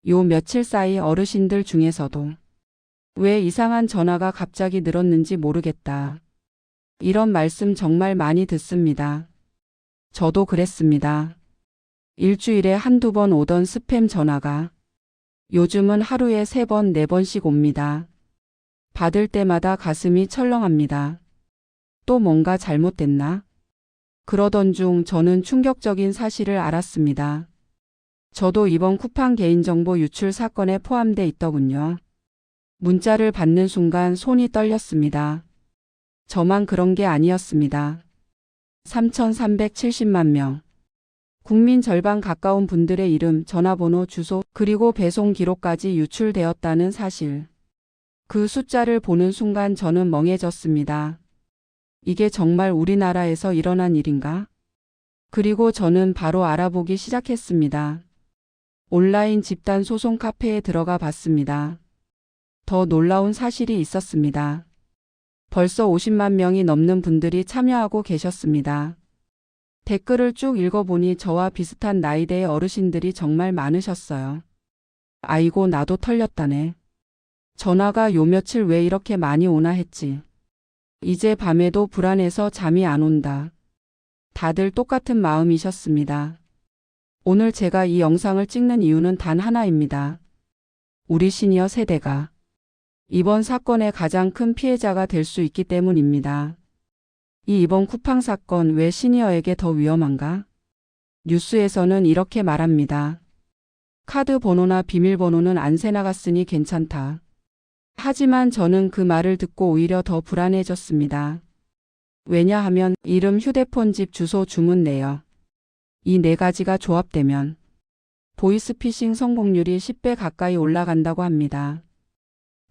요 며칠 사이 어르신들 중에서도 왜 이상한 전화가 갑자기 늘었는지 모르겠다. 이런 말씀 정말 많이 듣습니다. 저도 그랬습니다. 일주일에 한두 번 오던 스팸 전화가 요즘은 하루에 3번, 4번씩 옵니다. 받을 때마다 가슴이 철렁합니다. 또 뭔가 잘못됐나? 그러던 중 저는 충격적인 사실을 알았습니다. 저도 이번 쿠팡 개인정보 유출 사건에 포함돼 있더군요. 문자를 받는 순간 손이 떨렸습니다. 저만 그런 게 아니었습니다. 3,370만 명. 국민 절반 가까운 분들의 이름, 전화번호, 주소, 그리고 배송 기록까지 유출되었다는 사실. 그 숫자를 보는 순간 저는 멍해졌습니다. 이게 정말 우리나라에서 일어난 일인가? 그리고 저는 바로 알아보기 시작했습니다. 온라인 집단 소송 카페에 들어가 봤습니다. 더 놀라운 사실이 있었습니다. 벌써 50만 명이 넘는 분들이 참여하고 계셨습니다. 댓글을 쭉 읽어보니 저와 비슷한 나이대의 어르신들이 정말 많으셨어요. 아이고 나도 털렸다네. 전화가 요 며칠 왜 이렇게 많이 오나 했지. 이제 밤에도 불안해서 잠이 안 온다. 다들 똑같은 마음이셨습니다. 오늘 제가 이 영상을 찍는 이유는 단 하나입니다. 우리 시니어 세대가 이번 사건의 가장 큰 피해자가 될 수 있기 때문입니다. 이번 쿠팡 사건 왜 시니어에게 더 위험한가? 뉴스에서는 이렇게 말합니다. 카드 번호나 비밀번호는 안 새나갔으니 괜찮다. 하지만 저는 그 말을 듣고 오히려 더 불안해졌습니다. 왜냐하면 이름, 휴대폰, 집, 주소, 주문 내역. 이 4가지가 조합되면 보이스피싱 성공률이 10배 가까이 올라간다고 합니다.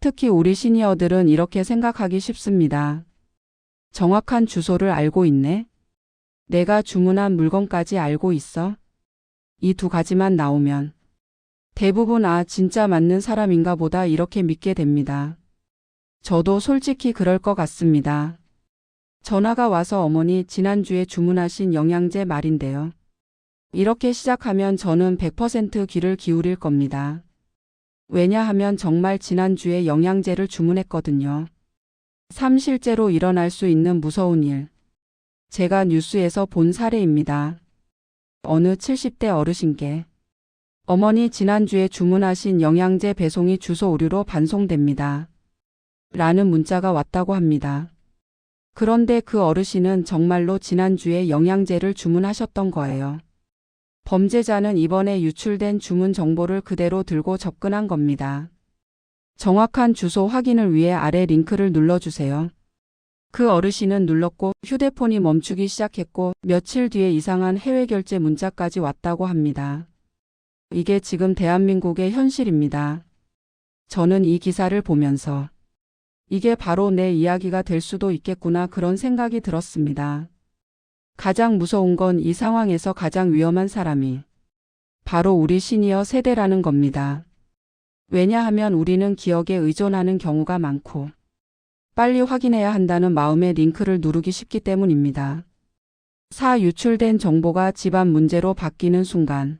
특히 우리 시니어들은 이렇게 생각하기 쉽습니다. 정확한 주소를 알고 있네? 내가 주문한 물건까지 알고 있어? 이 2가지만 나오면 대부분 진짜 맞는 사람인가 보다 이렇게 믿게 됩니다. 저도 솔직히 그럴 것 같습니다. 전화가 와서 어머니 지난주에 주문하신 영양제 말인데요. 이렇게 시작하면 저는 100% 귀를 기울일 겁니다. 왜냐하면 정말 지난주에 영양제를 주문했거든요. 실제로 일어날 수 있는 무서운 일. 제가 뉴스에서 본 사례입니다. 어느 70대 어르신께 어머니 지난주에 주문하신 영양제 배송이 주소 오류로 반송됩니다. 라는 문자가 왔다고 합니다. 그런데 그 어르신은 정말로 지난주에 영양제를 주문하셨던 거예요. 범죄자는 이번에 유출된 주문 정보를 그대로 들고 접근한 겁니다. 정확한 주소 확인을 위해 아래 링크를 눌러주세요. 그 어르신은 눌렀고 휴대폰이 멈추기 시작했고 며칠 뒤에 이상한 해외 결제 문자까지 왔다고 합니다. 이게 지금 대한민국의 현실입니다. 저는 이 기사를 보면서 이게 바로 내 이야기가 될 수도 있겠구나 그런 생각이 들었습니다. 가장 무서운 건 이 상황에서 가장 위험한 사람이 바로 우리 시니어 세대라는 겁니다. 왜냐하면 우리는 기억에 의존하는 경우가 많고 빨리 확인해야 한다는 마음에 링크를 누르기 쉽기 때문입니다. 유출된 정보가 집안 문제로 바뀌는 순간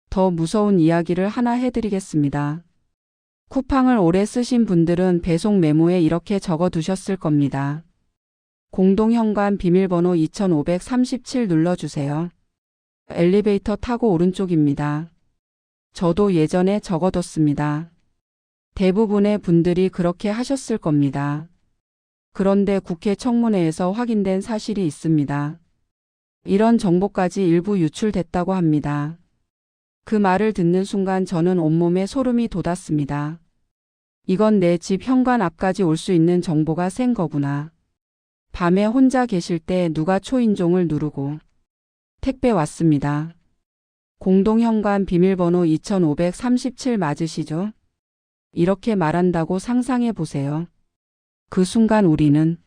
더 무서운 이야기를 하나 해드리겠습니다. 쿠팡을 오래 쓰신 분들은 배송 메모에 이렇게 적어두셨을 겁니다. 공동현관 비밀번호 2537 눌러주세요. 엘리베이터 타고 오른쪽입니다. 저도 예전에 적어뒀습니다. 대부분의 분들이 그렇게 하셨을 겁니다. 그런데 국회 청문회에서 확인된 사실이 있습니다. 이런 정보까지 일부 유출됐다고 합니다. 그 말을 듣는 순간 저는 온몸에 소름이 돋았습니다. 이건 내 집 현관 앞까지 올 수 있는 정보가 센 거구나. 밤에 혼자 계실 때 누가 초인종을 누르고 택배 왔습니다. 공동현관 비밀번호 2537 맞으시죠? 이렇게 말한다고 상상해 보세요. 그 순간 우리는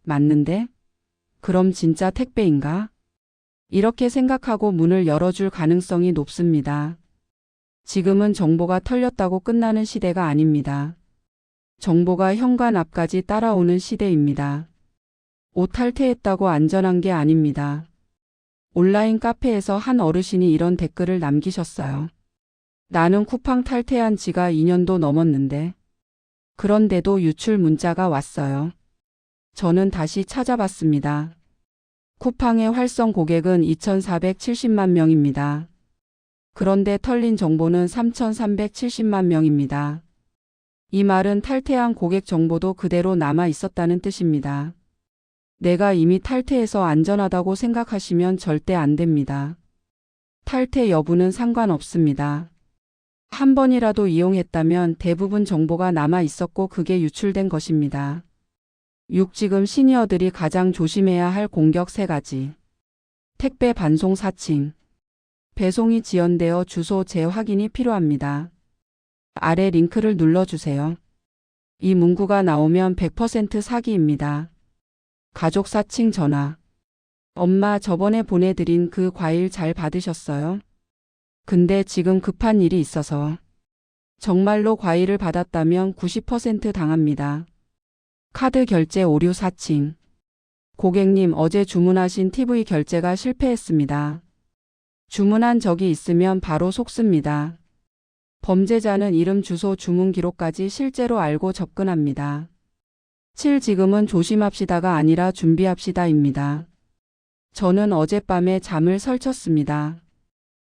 맞는데? 그럼 진짜 택배인가? 이렇게 생각하고 문을 열어줄 가능성이 높습니다. 지금은 정보가 털렸다고 끝나는 시대가 아닙니다. 정보가 현관 앞까지 따라오는 시대입니다. 옷 탈퇴했다고 안전한 게 아닙니다. 온라인 카페에서 한 어르신이 이런 댓글을 남기셨어요. 나는 쿠팡 탈퇴한 지가 2년도 넘었는데. 그런데도 유출 문자가 왔어요. 저는 다시 찾아봤습니다. 쿠팡의 활성 고객은 2,470만 명입니다. 그런데 털린 정보는 3,370만 명입니다. 이 말은 탈퇴한 고객 정보도 그대로 남아 있었다는 뜻입니다. 내가 이미 탈퇴해서 안전하다고 생각하시면 절대 안 됩니다. 탈퇴 여부는 상관없습니다. 한 번이라도 이용했다면 대부분 정보가 남아 있었고 그게 유출된 것입니다. 6. 지금 시니어들이 가장 조심해야 할 공격 3가지. 택배 반송 사칭. 배송이 지연되어 주소 재확인이 필요합니다. 아래 링크를 눌러주세요. 이 문구가 나오면 100% 사기입니다. 가족 사칭 전화. 엄마 저번에 보내드린 그 과일 잘 받으셨어요? 근데 지금 급한 일이 있어서. 정말로 과일을 받았다면 90% 당합니다. 카드 결제 오류 사칭. 고객님 어제 주문하신 TV 결제가 실패했습니다. 주문한 적이 있으면 바로 속습니다. 범죄자는 이름 주소 주문 기록까지 실제로 알고 접근합니다. 7. 지금은 조심합시다가 아니라 준비합시다입니다. 저는 어젯밤에 잠을 설쳤습니다.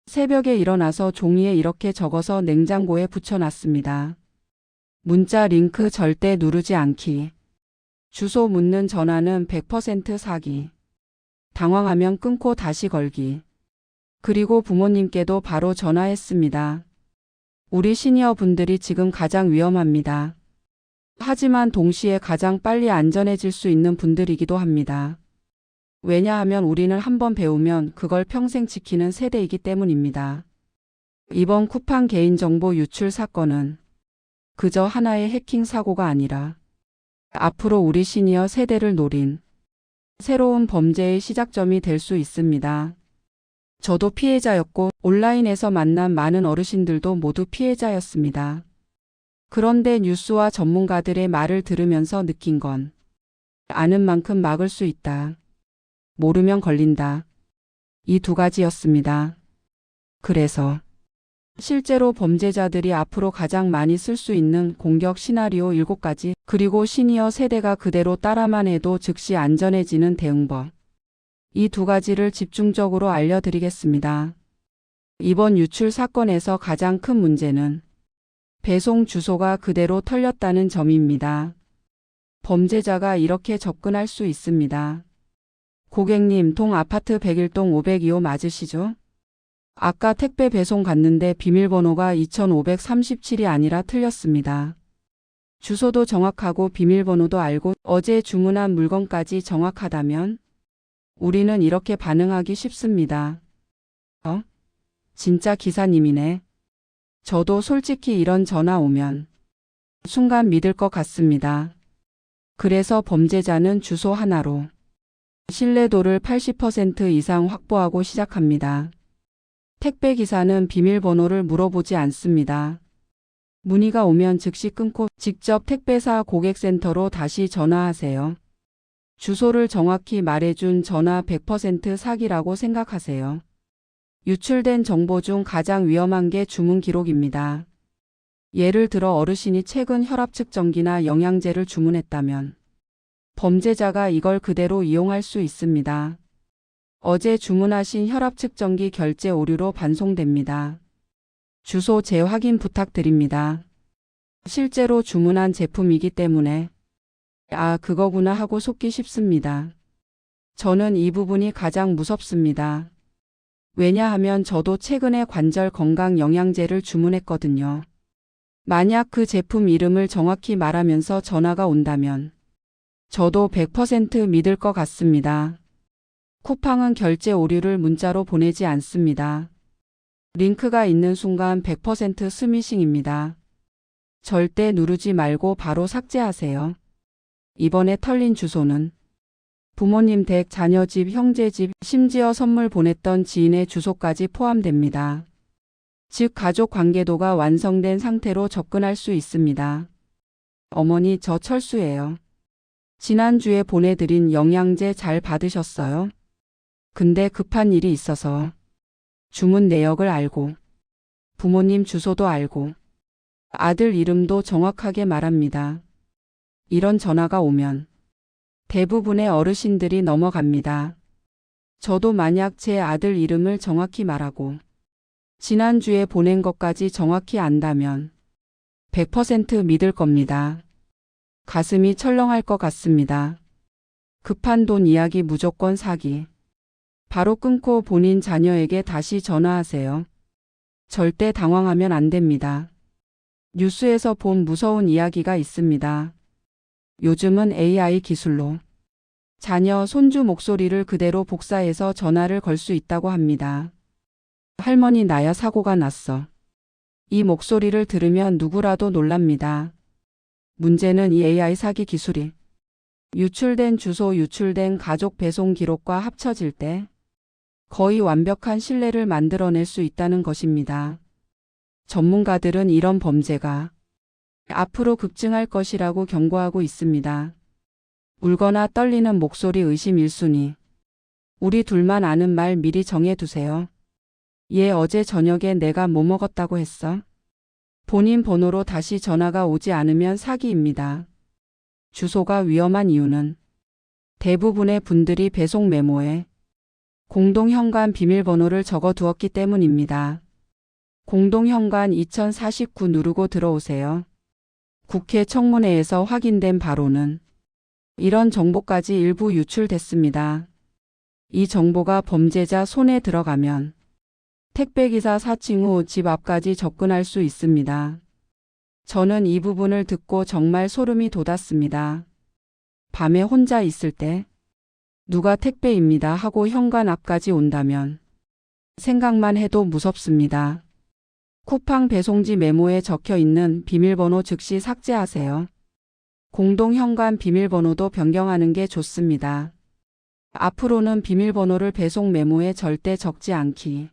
새벽에 일어나서 종이에 이렇게 적어서 냉장고에 붙여놨습니다. 문자 링크 절대 누르지 않기. 주소 묻는 전화는 100% 사기. 당황하면 끊고 다시 걸기. 그리고 부모님께도 바로 전화했습니다. 우리 시니어 분들이 지금 가장 위험합니다. 하지만 동시에 가장 빨리 안전해질 수 있는 분들이기도 합니다. 왜냐하면 우리는 한번 배우면 그걸 평생 지키는 세대이기 때문입니다. 이번 쿠팡 개인정보 유출 사건은 그저 하나의 해킹 사고가 아니라 앞으로 우리 시니어 세대를 노린 새로운 범죄의 시작점이 될 수 있습니다. 저도 피해자였고 온라인에서 만난 많은 어르신들도 모두 피해자였습니다. 그런데 뉴스와 전문가들의 말을 들으면서 느낀 건 아는 만큼 막을 수 있다. 모르면 걸린다. 이 2가지였습니다. 그래서 실제로 범죄자들이 앞으로 가장 많이 쓸 수 있는 공격 시나리오 7가지, 그리고 시니어 세대가 그대로 따라만 해도 즉시 안전해지는 대응법. 이 2가지를 집중적으로 알려드리겠습니다. 이번 유출 사건에서 가장 큰 문제는 배송 주소가 그대로 털렸다는 점입니다. 범죄자가 이렇게 접근할 수 있습니다. 고객님, 동 아파트 101동 502호 맞으시죠? 아까 택배 배송 갔는데 비밀번호가 2537이 아니라 틀렸습니다. 주소도 정확하고 비밀번호도 알고 어제 주문한 물건까지 정확하다면 우리는 이렇게 반응하기 쉽습니다. 진짜 기사님이네. 저도 솔직히 이런 전화 오면 순간 믿을 것 같습니다. 그래서 범죄자는 주소 하나로 신뢰도를 80% 이상 확보하고 시작합니다. 택배 기사는 비밀번호를 물어보지 않습니다. 문의가 오면 즉시 끊고 직접 택배사 고객센터로 다시 전화하세요. 주소를 정확히 말해준 전화 100% 사기라고 생각하세요. 유출된 정보 중 가장 위험한 게 주문 기록입니다. 예를 들어 어르신이 최근 혈압 측정기나 영양제를 주문했다면 범죄자가 이걸 그대로 이용할 수 있습니다. 어제 주문하신 혈압 측정기 결제 오류로 반송됩니다. 주소 재확인 부탁드립니다. 실제로 주문한 제품이기 때문에 그거구나 하고 속기 쉽습니다. 저는 이 부분이 가장 무섭습니다. 왜냐하면 저도 최근에 관절 건강 영양제를 주문했거든요. 만약 그 제품 이름을 정확히 말하면서 전화가 온다면 저도 100% 믿을 것 같습니다. 쿠팡은 결제 오류를 문자로 보내지 않습니다. 링크가 있는 순간 100% 스미싱입니다. 절대 누르지 말고 바로 삭제하세요. 이번에 털린 주소는 부모님 댁, 자녀 집, 형제 집, 심지어 선물 보냈던 지인의 주소까지 포함됩니다. 즉 가족 관계도가 완성된 상태로 접근할 수 있습니다. 어머니, 저 철수예요. 지난주에 보내드린 영양제 잘 받으셨어요? 근데 급한 일이 있어서 주문 내역을 알고 부모님 주소도 알고 아들 이름도 정확하게 말합니다. 이런 전화가 오면 대부분의 어르신들이 넘어갑니다. 저도 만약 제 아들 이름을 정확히 말하고 지난주에 보낸 것까지 정확히 안다면 100% 믿을 겁니다. 가슴이 철렁할 것 같습니다. 급한 돈 이야기 무조건 사기. 바로 끊고 본인 자녀에게 다시 전화하세요. 절대 당황하면 안 됩니다. 뉴스에서 본 무서운 이야기가 있습니다. 요즘은 AI 기술로 자녀, 손주 목소리를 그대로 복사해서 전화를 걸 수 있다고 합니다. 할머니 나야 사고가 났어. 이 목소리를 들으면 누구라도 놀랍니다. 문제는 이 AI 사기 기술이 유출된 주소, 유출된 가족 배송 기록과 합쳐질 때 거의 완벽한 신뢰를 만들어낼 수 있다는 것입니다. 전문가들은 이런 범죄가 앞으로 급증할 것이라고 경고하고 있습니다. 울거나 떨리는 목소리 의심 1순위. 우리 둘만 아는 말 미리 정해두세요. 얘 어제 저녁에 내가 뭐 먹었다고 했어? 본인 번호로 다시 전화가 오지 않으면 사기입니다. 주소가 위험한 이유는 대부분의 분들이 배송 메모에 공동현관 비밀번호를 적어 두었기 때문입니다. 공동현관 2049 누르고 들어오세요. 국회 청문회에서 확인된 바로는 이런 정보까지 일부 유출됐습니다. 이 정보가 범죄자 손에 들어가면 택배기사 4층 후 집 앞까지 접근할 수 있습니다. 저는 이 부분을 듣고 정말 소름이 돋았습니다. 밤에 혼자 있을 때 누가 택배입니다 하고 현관 앞까지 온다면 생각만 해도 무섭습니다. 쿠팡 배송지 메모에 적혀 있는 비밀번호 즉시 삭제하세요. 공동 현관 비밀번호도 변경하는 게 좋습니다. 앞으로는 비밀번호를 배송 메모에 절대 적지 않기.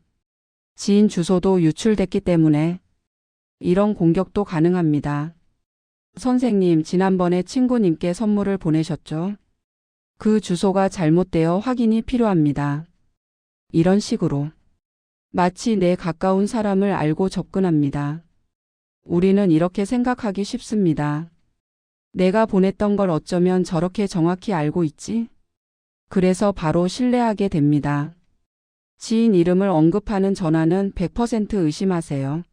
지인 주소도 유출됐기 때문에 이런 공격도 가능합니다. 선생님, 지난번에 친구님께 선물을 보내셨죠? 그 주소가 잘못되어 확인이 필요합니다. 이런 식으로 마치 내 가까운 사람을 알고 접근합니다. 우리는 이렇게 생각하기 쉽습니다. 내가 보냈던 걸 어쩌면 저렇게 정확히 알고 있지? 그래서 바로 신뢰하게 됩니다. 지인 이름을 언급하는 전화는 100% 의심하세요.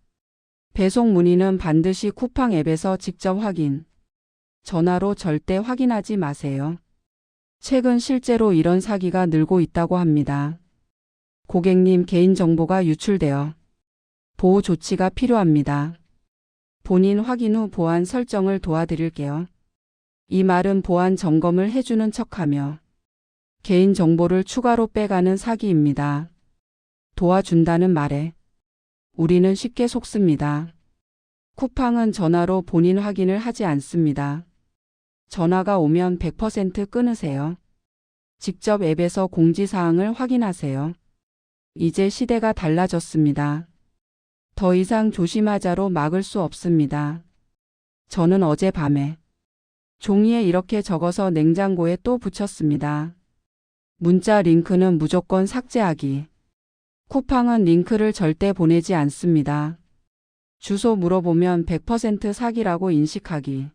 배송 문의는 반드시 쿠팡 앱에서 직접 확인. 전화로 절대 확인하지 마세요. 최근 실제로 이런 사기가 늘고 있다고 합니다. 고객님 개인정보가 유출되어 보호 조치가 필요합니다. 본인 확인 후 보안 설정을 도와드릴게요. 이 말은 보안 점검을 해주는 척하며 개인정보를 추가로 빼가는 사기입니다. 도와준다는 말에 우리는 쉽게 속습니다. 쿠팡은 전화로 본인 확인을 하지 않습니다. 전화가 오면 100% 끊으세요. 직접 앱에서 공지사항을 확인하세요. 이제 시대가 달라졌습니다. 더 이상 조심하자로 막을 수 없습니다. 저는 어젯밤에 종이에 이렇게 적어서 냉장고에 또 붙였습니다. 문자 링크는 무조건 삭제하기. 쿠팡은 링크를 절대 보내지 않습니다. 주소 물어보면 100% 사기라고 인식하기.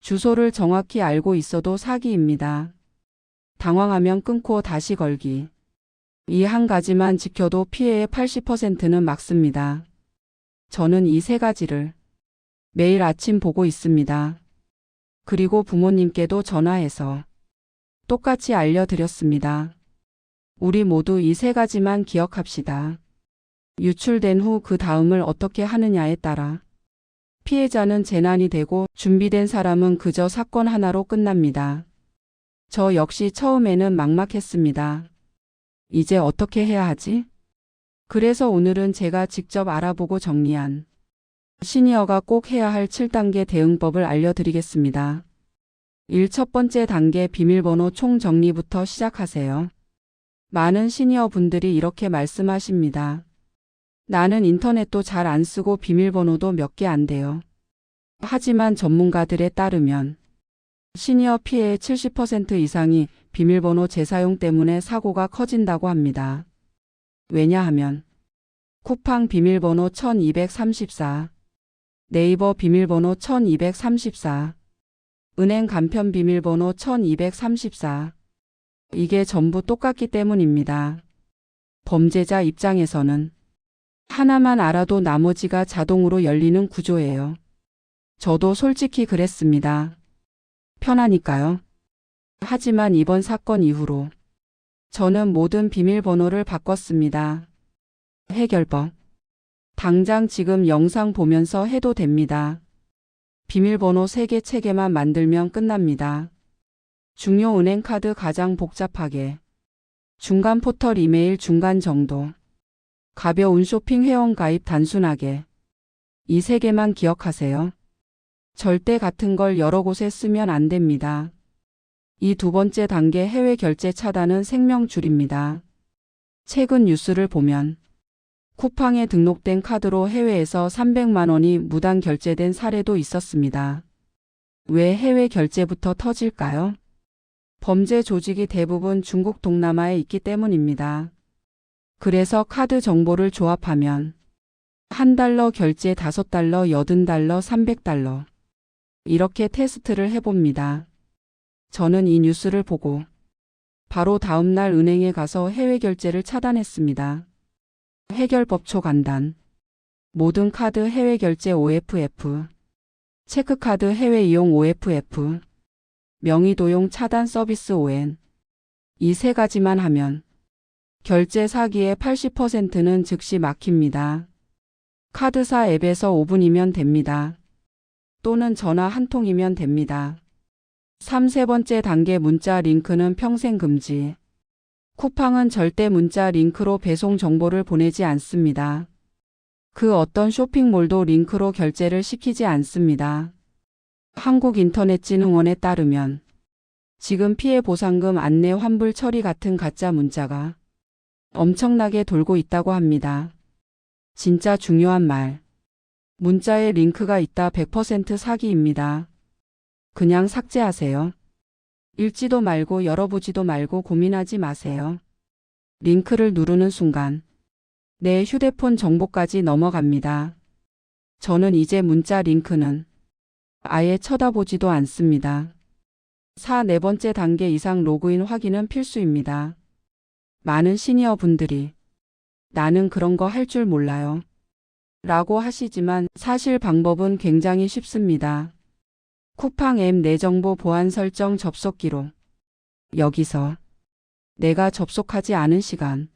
주소를 정확히 알고 있어도 사기입니다. 당황하면 끊고 다시 걸기. 이 한 가지만 지켜도 피해의 80%는 막습니다. 저는 이 세 가지를 매일 아침 보고 있습니다. 그리고 부모님께도 전화해서 똑같이 알려드렸습니다. 우리 모두 이 세 가지만 기억합시다. 유출된 후 그 다음을 어떻게 하느냐에 따라 피해자는 재난이 되고 준비된 사람은 그저 사건 하나로 끝납니다. 저 역시 처음에는 막막했습니다. 이제 어떻게 해야 하지? 그래서 오늘은 제가 직접 알아보고 정리한 시니어가 꼭 해야 할 7단계 대응법을 알려드리겠습니다. 1. 첫 번째 단계 비밀번호 총정리부터 시작하세요. 많은 시니어 분들이 이렇게 말씀하십니다. 나는 인터넷도 잘 안 쓰고 비밀번호도 몇 개 안 돼요. 하지만 전문가들에 따르면 시니어 피해의 70% 이상이 비밀번호 재사용 때문에 사고가 커진다고 합니다. 왜냐하면 쿠팡 비밀번호 1234, 네이버 비밀번호 1234, 은행 간편 비밀번호 1234. 이게 전부 똑같기 때문입니다. 범죄자 입장에서는 하나만 알아도 나머지가 자동으로 열리는 구조예요. 저도 솔직히 그랬습니다. 편하니까요. 하지만 이번 사건 이후로 저는 모든 비밀번호를 바꿨습니다. 해결법. 당장 지금 영상 보면서 해도 됩니다. 비밀번호 3개 체계만 만들면 끝납니다. 중요 은행카드 가장 복잡하게. 중간 포털 이메일 중간 정도. 가벼운 쇼핑 회원 가입 단순하게. 이 3개만 기억하세요. 절대 같은 걸 여러 곳에 쓰면 안 됩니다. 이 두 번째 단계 해외 결제 차단은 생명줄입니다. 최근 뉴스를 보면 쿠팡에 등록된 카드로 해외에서 300만 원이 무단 결제된 사례도 있었습니다. 왜 해외 결제부터 터질까요? 범죄 조직이 대부분 중국 동남아에 있기 때문입니다. 그래서 카드 정보를 조합하면 $1 결제 $5, $80, $300. 이렇게 테스트를 해봅니다. 저는 이 뉴스를 보고 바로 다음날 은행에 가서 해외 결제를 차단했습니다. 해결법 초간단. 모든 카드 해외 결제 OFF. 체크카드 해외 이용 OFF. 명의도용 차단 서비스 ON. 이 3가지만 하면 결제 사기의 80%는 즉시 막힙니다. 카드사 앱에서 5분이면 됩니다. 또는 전화 한 통이면 됩니다. 3세 번째 단계 문자 링크는 평생 금지. 쿠팡은 절대 문자 링크로 배송 정보를 보내지 않습니다. 그 어떤 쇼핑몰도 링크로 결제를 시키지 않습니다. 한국인터넷진흥원에 따르면 지금 피해 보상금 안내 환불 처리 같은 가짜 문자가 엄청나게 돌고 있다고 합니다. 진짜 중요한 말. 문자에 링크가 있다 100% 사기입니다. 그냥 삭제하세요. 읽지도 말고 열어보지도 말고 고민하지 마세요. 링크를 누르는 순간 내 휴대폰 정보까지 넘어갑니다. 저는 이제 문자 링크는 아예 쳐다보지도 않습니다. 4번째 단계 이상 로그인 확인은 필수입니다. 많은 시니어 분들이 나는 그런 거 할 줄 몰라요 라고 하시지만 사실 방법은 굉장히 쉽습니다. 쿠팡 앱 내 정보 보안 설정 접속 기록. 여기서 내가 접속하지 않은 시간,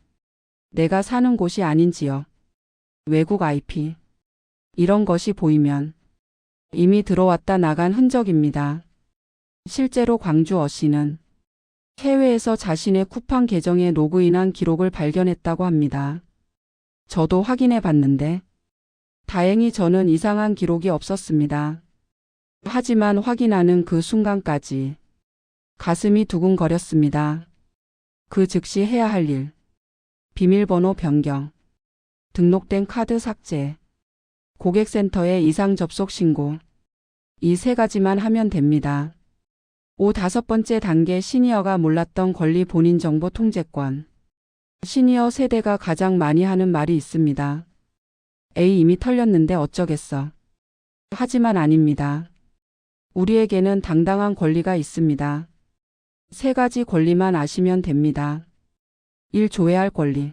내가 사는 곳이 아닌 지역, 외국 IP 이런 것이 보이면 이미 들어왔다 나간 흔적입니다. 실제로 광주 어씨는 해외에서 자신의 쿠팡 계정에 로그인한 기록을 발견했다고 합니다. 저도 확인해 봤는데 다행히 저는 이상한 기록이 없었습니다. 하지만 확인하는 그 순간까지 가슴이 두근거렸습니다. 그 즉시 해야 할 일. 비밀번호 변경, 등록된 카드 삭제, 고객센터에 이상 접속 신고. 이 3가지만 하면 됩니다. 5번째 단계 시니어가 몰랐던 권리 본인 정보 통제권. 시니어 세대가 가장 많이 하는 말이 있습니다. 에이 이미 털렸는데 어쩌겠어. 하지만 아닙니다. 우리에게는 당당한 권리가 있습니다. 3가지 권리만 아시면 됩니다. 1. 조회할 권리.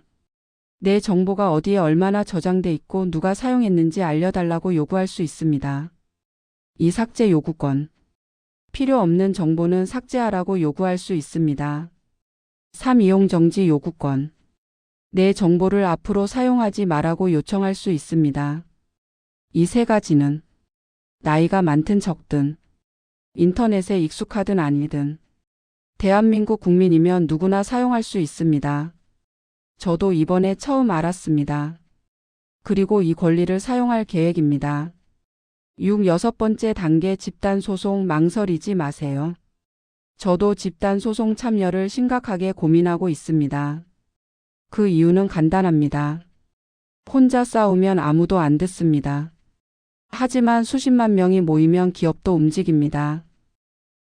내 정보가 어디에 얼마나 저장돼 있고 누가 사용했는지 알려달라고 요구할 수 있습니다. 2. 삭제 요구권. 필요 없는 정보는 삭제하라고 요구할 수 있습니다. 3. 이용 정지 요구권. 내 정보를 앞으로 사용하지 말라고 요청할 수 있습니다. 이 3가지는 나이가 많든 적든 인터넷에 익숙하든 아니든 대한민국 국민이면 누구나 사용할 수 있습니다. 저도 이번에 처음 알았습니다. 그리고 이 권리를 사용할 계획입니다. 6번째 단계 집단소송 망설이지 마세요. 저도 집단소송 참여를 심각하게 고민하고 있습니다. 그 이유는 간단합니다. 혼자 싸우면 아무도 안 듣습니다. 하지만 수십만 명이 모이면 기업도 움직입니다.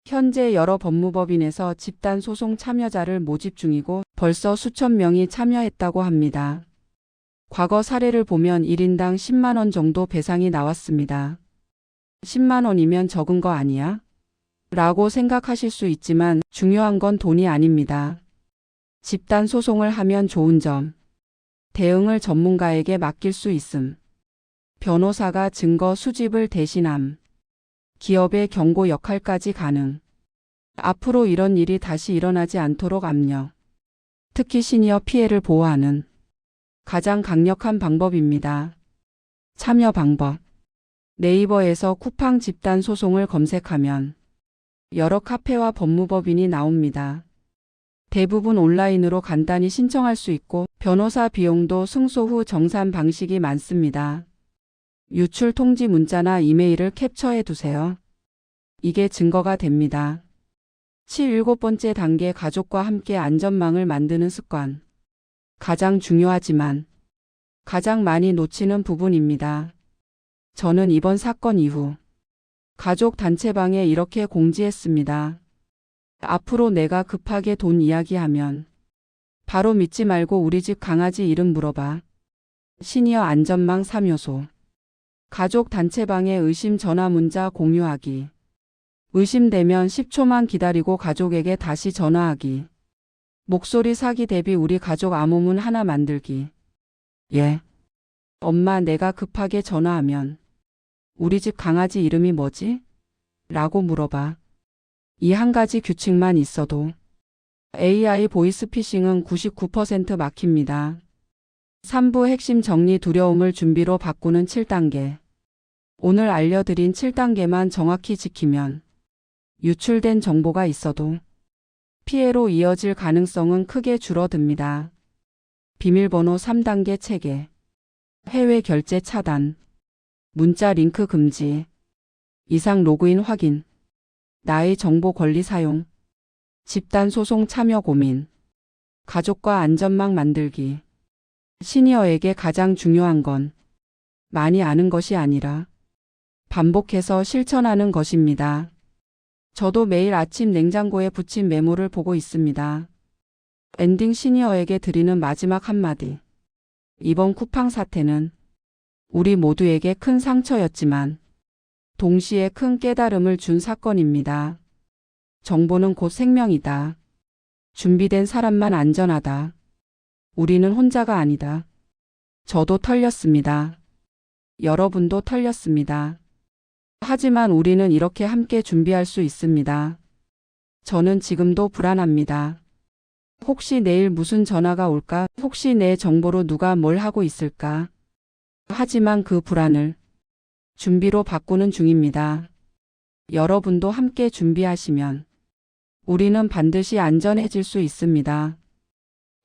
현재 여러 법무법인에서 집단소송 참여자를 모집 중이고 벌써 수천 명이 참여했다고 합니다. 과거 사례를 보면 1인당 10만 원 정도 배상이 나왔습니다. 10만 원이면 적은 거 아니야? 라고 생각하실 수 있지만 중요한 건 돈이 아닙니다. 집단 소송을 하면 좋은 점. 대응을 전문가에게 맡길 수 있음. 변호사가 증거 수집을 대신함. 기업의 경고 역할까지 가능. 앞으로 이런 일이 다시 일어나지 않도록 압력. 특히 시니어 피해를 보호하는 가장 강력한 방법입니다. 참여 방법. 네이버에서 쿠팡 집단 소송을 검색하면 여러 카페와 법무법인이 나옵니다. 대부분 온라인으로 간단히 신청할 수 있고 변호사 비용도 승소 후 정산 방식이 많습니다. 유출 통지 문자나 이메일을 캡처해 두세요. 이게 증거가 됩니다. 7번째 단계 가족과 함께 안전망을 만드는 습관. 가장 중요하지만 가장 많이 놓치는 부분입니다. 저는 이번 사건 이후 가족 단체방에 이렇게 공지했습니다. 앞으로 내가 급하게 돈 이야기하면 바로 믿지 말고 우리 집 강아지 이름 물어봐. 시니어 안전망 3요소. 가족 단체방에 의심 전화 문자 공유하기. 의심되면 10초만 기다리고 가족에게 다시 전화하기. 목소리 사기 대비 우리 가족 암호문 하나 만들기. 예. 엄마, 내가 급하게 전화하면 우리 집 강아지 이름이 뭐지? 라고 물어봐. 이 한 가지 규칙만 있어도 AI 보이스피싱은 99% 막힙니다. 3부 핵심 정리 두려움을 준비로 바꾸는 7단계. 오늘 알려드린 7단계만 정확히 지키면 유출된 정보가 있어도 피해로 이어질 가능성은 크게 줄어듭니다. 비밀번호 3단계 체계. 해외 결제 차단. 문자 링크 금지. 이상 로그인 확인. 나의 정보 권리 사용. 집단 소송 참여 고민. 가족과 안전망 만들기. 시니어에게 가장 중요한 건 많이 아는 것이 아니라 반복해서 실천하는 것입니다. 저도 매일 아침 냉장고에 붙인 메모를 보고 있습니다. 엔딩 시니어에게 드리는 마지막 한마디. 이번 쿠팡 사태는 우리 모두에게 큰 상처였지만 동시에 큰 깨달음을 준 사건입니다. 정보는 곧 생명이다. 준비된 사람만 안전하다. 우리는 혼자가 아니다. 저도 털렸습니다. 여러분도 털렸습니다. 하지만 우리는 이렇게 함께 준비할 수 있습니다. 저는 지금도 불안합니다. 혹시 내일 무슨 전화가 올까? 혹시 내 정보로 누가 뭘 하고 있을까? 하지만 그 불안을 준비로 바꾸는 중입니다. 여러분도 함께 준비하시면 우리는 반드시 안전해질 수 있습니다.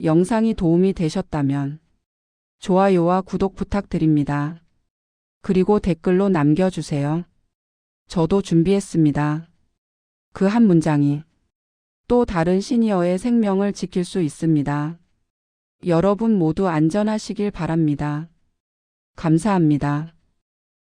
영상이 도움이 되셨다면 좋아요와 구독 부탁드립니다. 그리고 댓글로 남겨주세요. 저도 준비했습니다. 그 한 문장이 또 다른 시니어의 생명을 지킬 수 있습니다. 여러분 모두 안전하시길 바랍니다. 감사합니다.